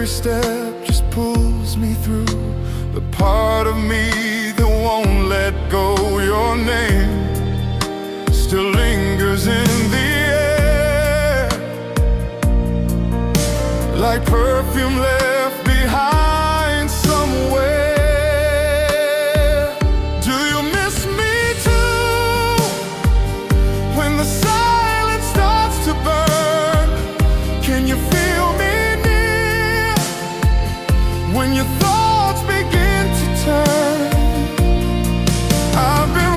every step just pulls me through. The part of me that won't let go, your name still lingers in the air, like perfume